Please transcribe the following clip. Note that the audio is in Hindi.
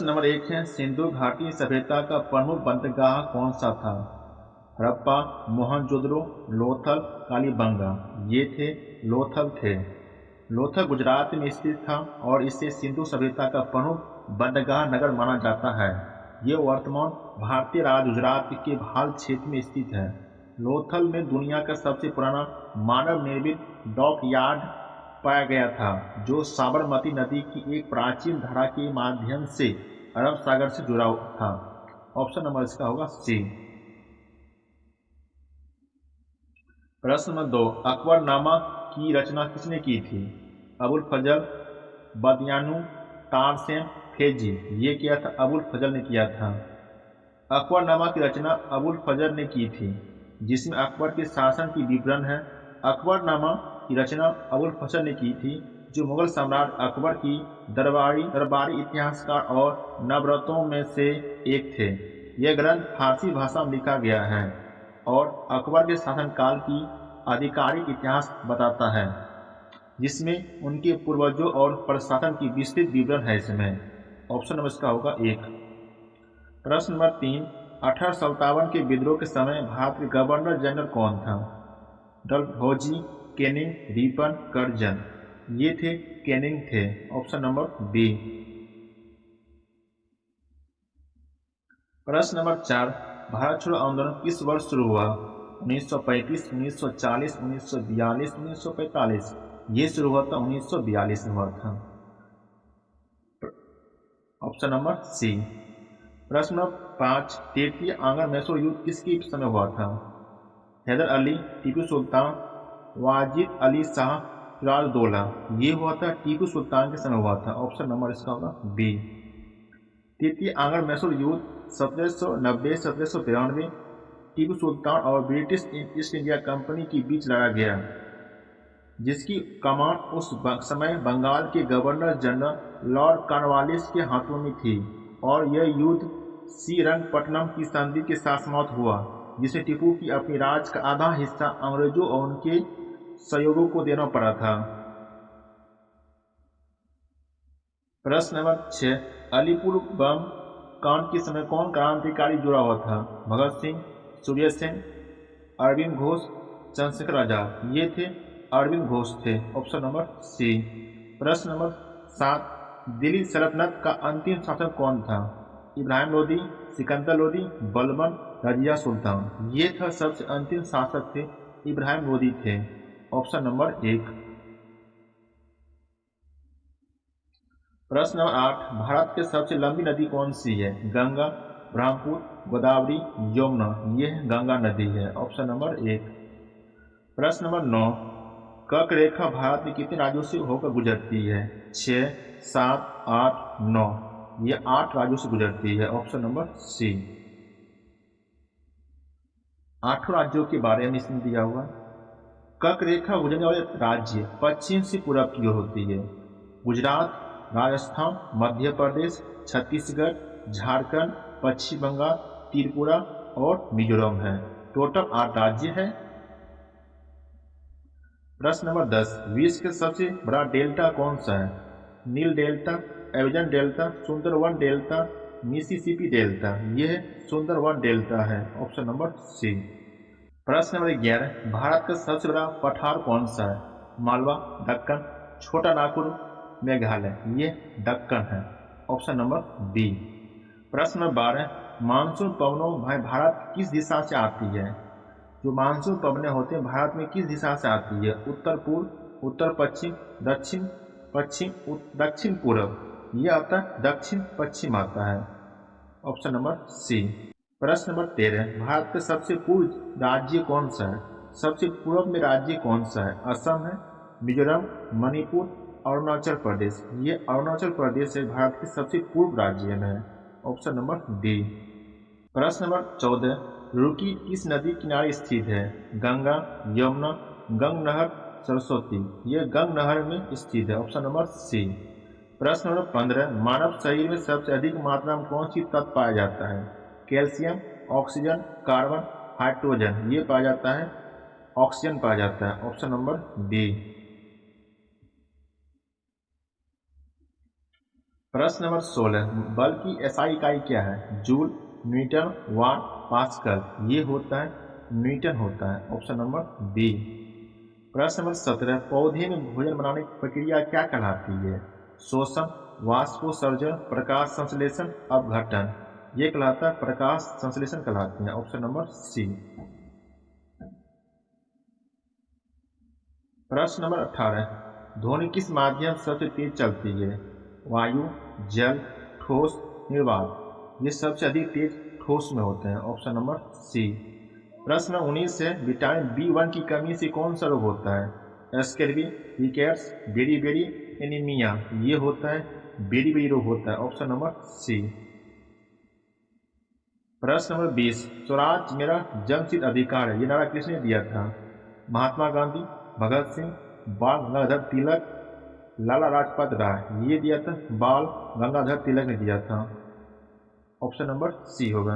प्रश्न नंबर 1 है, सिंधु घाटी सभ्यता का प्रमुख बंदरगाह कौन सा था? हड़प्पा, मोहनजोदड़ो, लोथल, कालीबंगा। ये थे लोथल थे। लोथल गुजरात में स्थित था और इसे सिंधु सभ्यता का प्रमुख बंदरगाह नगर माना जाता है। ये वर्तमान भारतीय राज्य गुजरात के भाल क्षेत्र में स्थित है। लोथल में दुनिया का सबसे पुराना मानव निर्मित डॉक यार्ड पाया गया था, जो साबरमती नदी की एक प्राचीन धारा के माध्यम से अरब सागर से जुड़ा था। ऑप्शन नंबर इसका होगा सी। प्रश्न नंबर 2, अकबरनामा की रचना किसने की थी? अबुल फजल, बदियानु, तारसेन, फेजी। ये किया था अबुल फजल ने किया था। अकबरनामा की रचना अबुल फजल ने की थी, जिसमें अकबर के शासन की विवरण है। अकबरनामा की रचना अबुल फजल ने की थी, जो मुगल सम्राट अकबर की दरबारी इतिहासकार और नवरत्नों में से एक थे। यह ग्रंथ फारसी भाषा में लिखा गया है और अकबर के शासनकाल की आधिकारिक इतिहास बताता है, जिसमें उनके पूर्वजों और प्रशासन की विस्तृत विवरण है इसमें। ऑप्शन नंबर इसका होगा 1। प्रश्न नंबर 3, 1857 के विद्रोह के समय भारत के गवर्नर जनरल कौन था? Dalhousie, Canning, Ripon, Curzon. ये थे कैनिंग थे। Option number B. प्रश्न नंबर 4, भारत छोड़ो आंदोलन किस वर्ष शुरू हुआ? 1935, 1940, 1942, 1945। ये शुरू हुआ था 1942 में हुआ था। Option number C. प्रश्न नंबर 5, तृतीय आंग्ल मैसूर युद्ध किसके समय हुआ था? हैदर अली, टीपू सुल्तान, वाजिद अली शाह, सिराजदौला। ये हुआ था टीपू सुल्तान के समय हुआ था। ऑप्शन नंबर इसका होगा बी। तृतीय आंग्ल मैसूर युद्ध 1790-1792 टीपू सुल्तान और ब्रिटिश ईस्ट इंडिया कंपनी के बीच लड़ा गया, जिसकी कमान उस समय बंगाल के गवर्नर जनरल लॉर्ड कॉर्नवालिस के हाथों में थी, और यह युद्ध श्रीरंगपट्टनम की संधि के साथ समाप्त हुआ, जिसमें टीपू की अपनी राज का आधा हिस्सा अंग्रेजों और उनके सहयोगियों को देना पड़ा था। प्रश्न नंबर 6, अलीपुर बम कांड के समय कौन क्रांतिकारी जुड़ा हुआ था? भगत सिंह, सूर्य सेन, अरविंद घोष, चंद्रशेखर आजाद। ये थे अरविंद घोष थे। Option number C. प्रश्न नंबर 7, दिल्ली सल्तनत का अंतिम शासक कौन था? इब्राहिम लोदी, सिकंदर लोदी, बलबन, रजिया सुल्तान। ये था सबसे अंतिम शासक थे इब्राहिम लोदी थे। Option number 1। प्रश्न नंबर 8, भारत की सबसे लंबी नदी कौन सी है? गंगा, ब्रह्मपुत्र, गोदावरी, यमुना। यह गंगा नदी है। Option number 1। प्रश्न नंबर 9, कर्क रेखा भारत में कितने राज्यों से होकर गुजरती है? 6, 7, 8, 9। यह 8 राज्यों से गुजरती है। ऑप्शन नंबर सी। 8 राज्यों के बारे में इसमें दिया हुआ। कर्क रेखा गुजरने वाले राज्य पश्चिम से पूरब की ओर होती है। गुजरात, राजस्थान, मध्य प्रदेश, छत्तीसगढ़, झारखंड, पश्चिम बंगाल, त्रिपुरा और मिजोरम है। टोटल 8 राज्य है। प्रश्न नंबर 10, विश्व का सबसे बड़ा डेल्टा कौन सा है? Nile delta, Amazon delta, Sundarban delta, Mississippi delta. यह सुंदरवन डेल्टा है। Option number C. प्रश्न नंबर 11, भारत का सबसे बड़ा पठार कौन सा है? मालवा, दक्कन, छोटा नागपुर, मेघालय। ये दक्कन है। Option number B. प्रश्न नंबर 12, मानसून पवनों भारत किस दिशा से आती है? जो मानसून पवनें होते हैं भारत में किस दिशा से आती है? उत्तर पूर्व, उत्तर पश्चिम, दक्षिण पश्चिम, दक्षिण पूर्व। यह आता है दक्षिण पश्चिम आता है। Option number C. प्रश्न नंबर 13, भारत का सबसे पूर्व राज्य कौन सा है? सबसे पूर्व में राज्य कौन सा है? असम है, मिजोरम, मणिपुर, अरुणाचल प्रदेश। ये अरुणाचल प्रदेश है भारत के सबसे पूर्व राज्य में है। Option number D. प्रश्न नंबर 14, रुड़की किस नदी किनारे स्थित है? गंगा, यमुना, गंग नहर, सरस्वती। यह गंग नहर में स्थित है। Option number C. प्रश्न नंबर 15, मानव शरीर में सबसे अधिक मात्रा में कौन सी तत्व पाया जाता है? Calcium, oxygen, carbon, hydrogen. ये पाया जाता है ऑक्सीजन पाया जाता है। Option number D. प्रश्न नंबर 16, बल की एसआई इकाई क्या है? जूल, न्यूटन, वाट, पास्कल। ये होता है न्यूटन होता है, ऑप्शन नंबर बी। प्रश्न नंबर 17, पौधे में भोजन बनाने की प्रक्रिया क्या कहलाती है? शोषण, वाष्पोत्सर्जन, प्रकाश संश्लेषण, अपघटन। ये कहलाता है प्रकाश संश्लेषण कहलाती है, ऑप्शन नंबर सी। प्रश्न नंबर 18, ध्वनि किस माध्यम से सबसे तेज चलती है? वायु, जल, ठोस, निर्वात। ये सबसे अधिक तेज ठोस में होते हैं, ऑप्शन नंबर सी। प्रश्न 19 है, विटामिन B1 की कमी से कौन सा रोग होता है? Scurvy, rickets, beriberi anaemia. ये होता है बेरी रोग होता है, ऑप्शन नंबर सी। प्रश्न नंबर 20, स्वराज मेरा जन्मसिद्ध अधिकार है, ये नारा किसने दिया था? महात्मा गांधी, भगत सिंह, बाल गंगाधर तिलक, लाला लाजपत राय। ये दिया था बाल गंगाधर तिलक ने दिया था, ऑप्शन नंबर सी होगा।